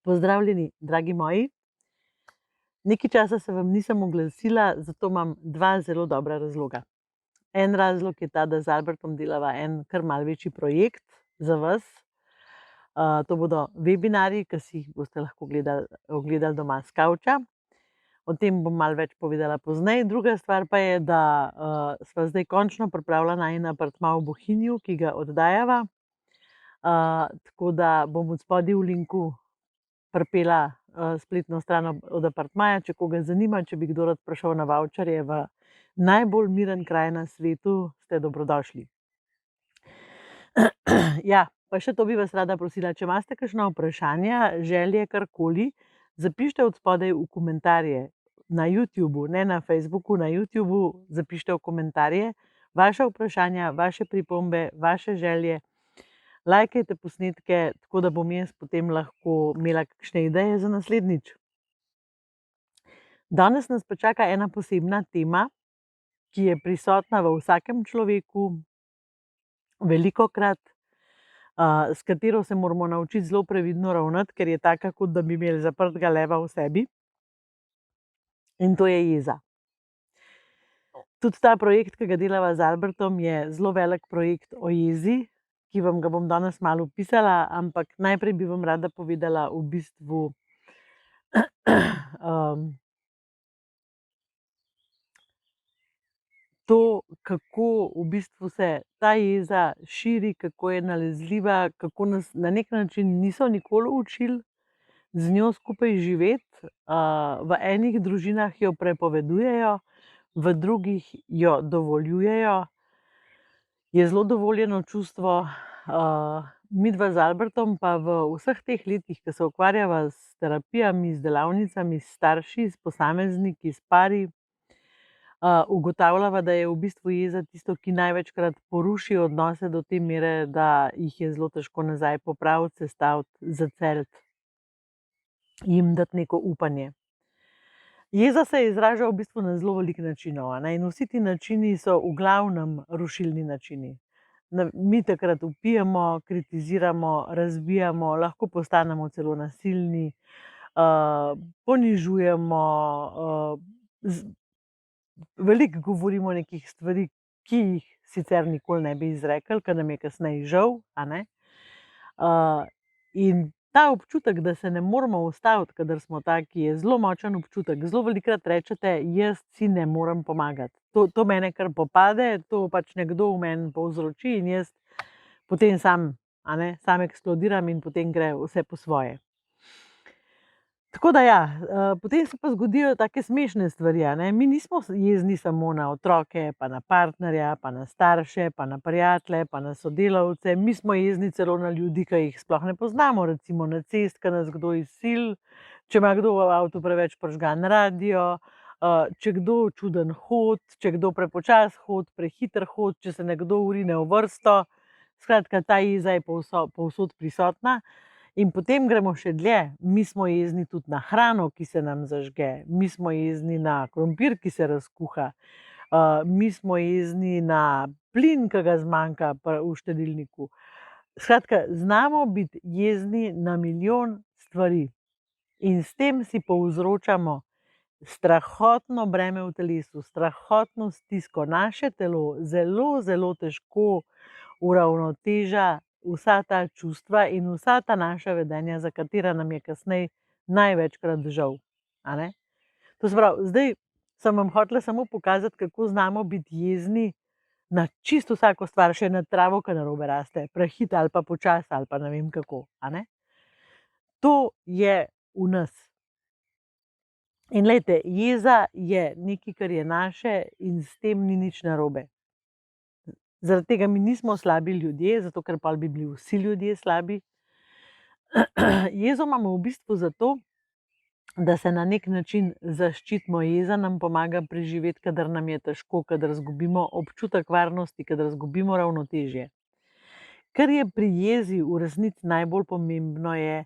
Pozdravljeni, dragi moji. Nekaj časa se vam nisem oglasila, zato imam dva zelo dobra razloga. En razlog je ta, da z Albertom delava en kar mal večji projekt za vas. To bodo webinarji, ki si jih boste lahko ogledali doma s kavča. O tem bom malo več povedala pozneje. Druga stvar pa je, da sva zdaj končno pripravila najin apartma v Bohinju, ki ga oddajava. Tako da bom od spodaj v linku pripela spletno stran od apartmaja, če koga zanima, če bi kdo rad prišel na vavčerje v najbolj miren kraj na svetu, ste dobrodošli. Ja, pa še to bi vas rada prosila, če imate kakšna vprašanja, želje, karkoli, zapišite od spodaj v komentarje na YouTubu, ne na Facebooku, na YouTubu zapišite v komentarje vaše vprašanja, vaše pripombe, vaše želje. Lajkajte posnetke, tako da bom jaz potem lahko imela kakšne ideje za naslednjič. Danes nas pa čaka ena posebna tema, ki je prisotna v vsakem človeku, velikokrat, s katero se moramo naučiti zelo previdno ravnati, ker je taka, kot da bi imeli zaprtega leva v sebi. In to je jeza. Tudi ta projekt, ki ga delava z Albertom, je zelo velik projekt o jezi, ki vam ga bom danes malo opisala, ampak najprej bi vam rada povedala v bistvu to, kako v bistvu se ta jeza širi, kako je nalezljiva, kako nas na nek način niso nikoli učili z njo skupaj živeti. V enih družinah jo prepovedujejo, v drugih jo dovoljujejo. Je zelo dovoljeno čustvo. Midva z Albertom pa v vseh teh letih, ki se ukvarjava s terapijami, z delavnicami, s starši, s posamezniki, s pari, ugotavljava, da je v bistvu jeza tisto, ki največkrat poruši odnose do te mere, da jih je zelo težko nazaj popraviti, sestaviti, zaceliti, jim dati neko upanje. Jeza se izraža v bistvu na zelo veliko načinov, in vsi ti načini so v glavnem rušilni načini. Mi takrat vpijemo, kritiziramo, razbijamo, lahko postanemo celo nasilni, ponižujemo, veliko govorimo nekih stvari, ki jih sicer nikoli ne bi izrekli, ker nam je kasneje žal. In ta občutek, da se ne moramo ustaviti, kadar smo taki, je zelo močen občutek. Zelo velikokrat rečete, jaz si ne morem pomagati. To mene kar popade, to pač nekdo v meni povzroči in jaz potem sam eksplodiram in potem gre vse po svoje. Tako da ja, potem se pa zgodijo take smešne stvari. Mi nismo jezni samo na otroke, pa na partnerja, pa na starše, pa na prijatelje, pa na sodelavce. Mi smo jezni celo na ljudi, ki jih sploh ne poznamo, recimo na cesti, ki nas kdo izsili, če ima kdo v avtu preveč prižgan radio, če kdo čuden hod, če kdo prepočas hod, prehiter hod, če se nekdo vrine v vrsto. Skratka, ta jeza je povsod prisotna. In potem gremo še dlje. Mi smo jezni tudi na hrano, ki se nam zažge. Mi smo jezni na krompir, ki se razkuha. Mi smo jezni na plin, ki ga zmanjka v štedilniku. Skratka, znamo biti jezni na milijon stvari. In s tem si povzročamo strahotno breme v telesu, strahotno stisko. Naše telo zelo, zelo težko uravnoteža vsa ta čustva in vsa ta naša vedenja, za katera nam je kasneje največkrat žal. To se pravi, zdaj sem vam hotela samo pokazati, kako znamo biti jezni na čisto vsako stvar, še na travo, ki narobe raste, prehit ali pa počas ali pa ne vem kako. To je v nas. In glejte, jeza je nekaj, kar je naše in s tem ni nič narobe. Zaradi tega mi nismo slabi ljudje, zato ker pa bi bili vsi ljudje slabi. Jezo imamo v bistvu zato, da se na nek način zaščitimo. Jeza nam pomaga preživeti, kadar nam je težko, kadar izgubimo občutek varnosti, kadar izgubimo ravnotežje. Kar je pri jezi v resnici najbolj pomembno, je,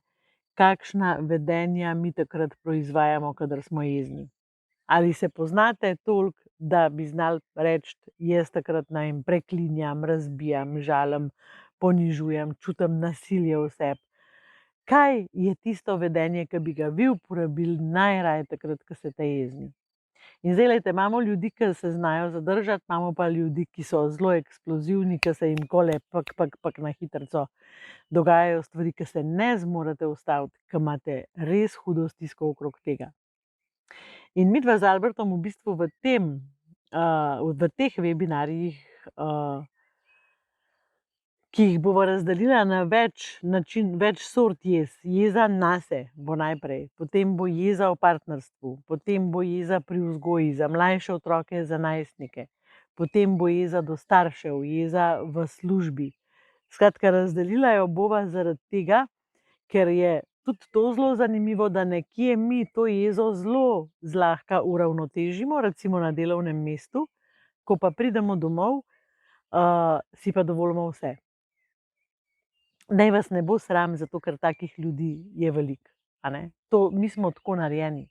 kakšna vedenja mi takrat proizvajamo, kadar smo jezni. Ali se poznate toliko, da bi znali reči, jaz takrat preklinjam, razbijam, žalim, ponižujem, čutim nasilje v sebi. kaj je tisto vedenje, ki bi ga vi uporabili najraje takrat, ko ste jezni. In zdaj, lejte, imamo ljudi, ki se znajo zadržati, imamo pa ljudi, ki so zelo eksplozivni, ki se jim kole pak na hitrico dogajajo stvari, ki se ne zmorete ustaviti, ki imate res hudo stisko okrog tega. In midva z Albertom v bistvu v teh webinarjih, ki jih bova razdelila na več sort jez. Jeza nase bo najprej, potem bo jeza v partnerstvu, potem bo jeza pri vzgoji za mlajše otroke, za najstnike, potem bo jeza do staršev, jeza v službi. Skratka, razdelila jo bova zaradi tega, ker je tudi to zelo zanimivo, da nekje mi to jezo zelo zlahka uravnotežimo, recimo na delovnem mestu, ko pa pridemo domov, si pa dovolimo vse. Naj vas ne bo sram, zato ker takih ljudi je veliko. Mi smo tako narejeni.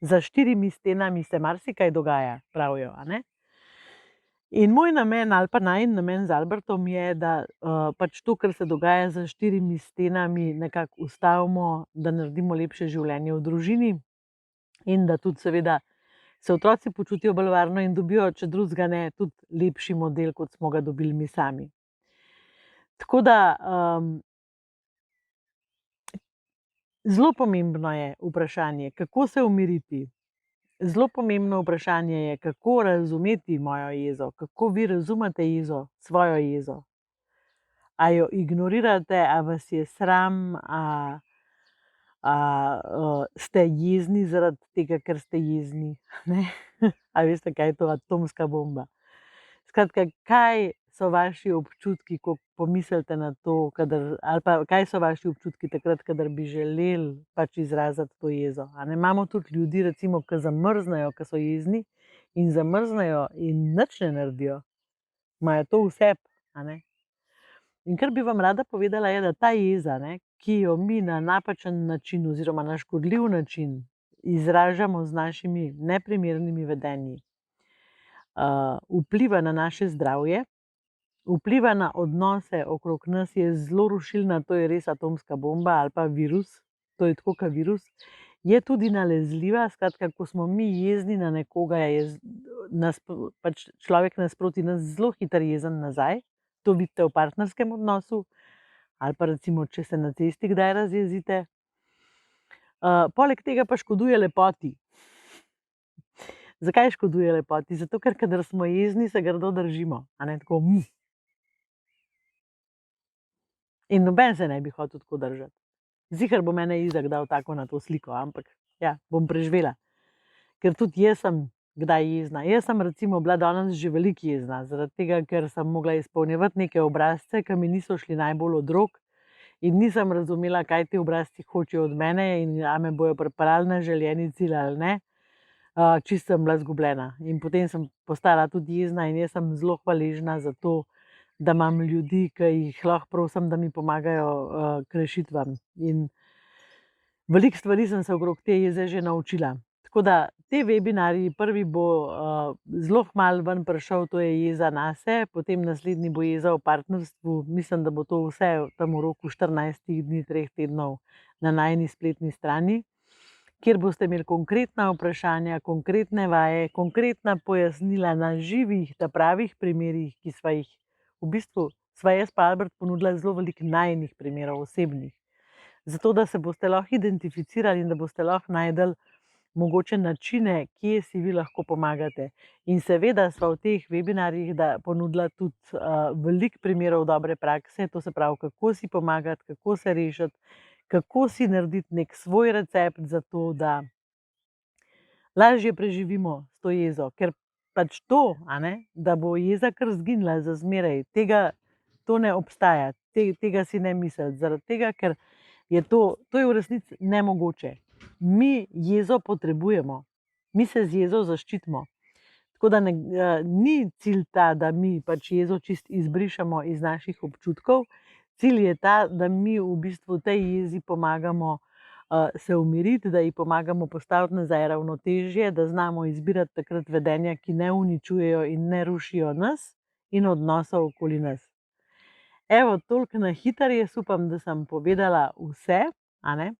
Za 4 stenami se marsikaj dogaja, pravijo. In moj namen, ali pa najin namen z Albertom je, da pač to, kar se dogaja za 4 stenami, nekako ustavimo, da naredimo lepše življenje v družini in da tudi seveda se otroci počutijo bolj varno in dobijo, če drugega ne, tudi lepši model, kot smo ga dobili mi sami. Tako da zelo pomembno je vprašanje, kako se umiriti. Zelo pomembno vprašanje je, kako razumeti mojo jezo, kako vi razumete jezo, svojo jezo. A jo ignorirate, a vas je sram, a ste jezni zaradi tega, ker ste jezni. A veste, kaj je to atomska bomba? Skratka, kaj so vaši občutki, ko pomislite na to, ali pa kaj so vaši občutki takrat, kadar bi želeli pač izraziti to jezo? Imamo tudi ljudi, recimo, ki zamrznejo, ki so jezni in zamrznejo in nič ne naredijo. Imajo to v sebi. In kar bi vam rada povedala je, da ta jeza, ki jo mi na napačen način oziroma na škodljiv način izražamo z našimi neprimernimi vedenji, vpliva na naše zdravje, vpliva na odnose okrog nas, je zelo rušilna, to je res atomska bomba ali pa virus, to je tako kot virus, je tudi nalezljiva. Skratka, ko smo mi jezni na nekoga, je pač človek nasproti nas zelo hitro jezen nazaj. To vidite v partnerskem odnosu ali pa recimo, če se na cesti kdaj razjezite. Poleg tega pa škoduje lepoti. Zakaj škoduje lepoti? Zato, ker kadar smo jezni, se grdo držimo. Tako. In noben se ne bi hotel tako držati. Ziher bo mene Izak dal tako na to sliko, ampak ja, bom preživela. Ker tudi jaz sem kdaj jezna. Jaz sem recimo bila danes že veliko jezna, zaradi tega, ker sem mogla izpolnjevati neke obrazce, ki mi niso šli najbolj od rok in nisem razumela, kaj ti obrazci hočejo od mene in a me bojo pripeljali na željeni cilj ali ne. Čisto sem bila zgubljena. In potem sem postala tudi jezna in jaz sem zelo hvaležna za to, da imam ljudi, ki jih lahko prosim, da mi pomagajo k rešitvam. In veliko stvari sem se okrog te jeze že naučila. Tako da te webinarji, prvi bo zelo kmalu ven prišel, to je jeza nase, potem naslednji bo jeza v partnerstvu. Mislim, da bo to vse tam v roku 14 dni, 3 tednov na najini spletni strani, kjer boste imeli konkretna vprašanja, konkretne vaje, konkretna pojasnila na živih, ta pravih primerih, ki sva jih v bistvu, sva jaz pa Albert ponudila zelo veliko najinih primerov, osebnih. Zato, da se boste lahko identificirali in da boste lahko najdeli mogoče načine, kje si vi lahko pomagate. In seveda sva v teh webinarjih ponudila tudi veliko primerov dobre prakse, to se pravi, kako si pomagati, kako se rešiti, kako si narediti nek svoj recept za to, da lažje preživimo s to jezo. Ker pač to, da bo jeza kar zginila za zmeraj, to ne obstaja, tega si ne misliti. Zaradi tega, ker je to je v resnici nemogoče. Mi jezo potrebujemo, mi se z jezo zaščitimo. Tako da ni cilj ta, da mi pač jezo čist izbrišemo iz naših občutkov. Cilj je ta, da mi v bistvu tej jezi pomagamo se umiriti, da ji pomagamo postaviti nazaj ravnotežje, da znamo izbirati takrat vedenja, ki ne uničujejo in ne rušijo nas in odnosov okoli nas. Evo, toliko na hitro, jaz upam, da sem povedala vse. a ne.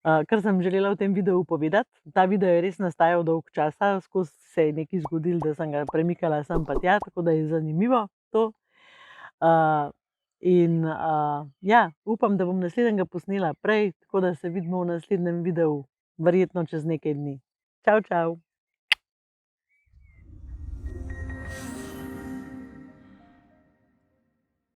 Kar sem želela v tem videu povedati. Ta video je res nastajal dolgo časa, skozi se je nekaj zgodilo, da sem ga premikala sem pa tja, tako da je zanimivo to. Ja, upam, da bom naslednjega posnela prej, tako da se vidimo v naslednjem videu, verjetno čez nekaj dni. Čau, čau!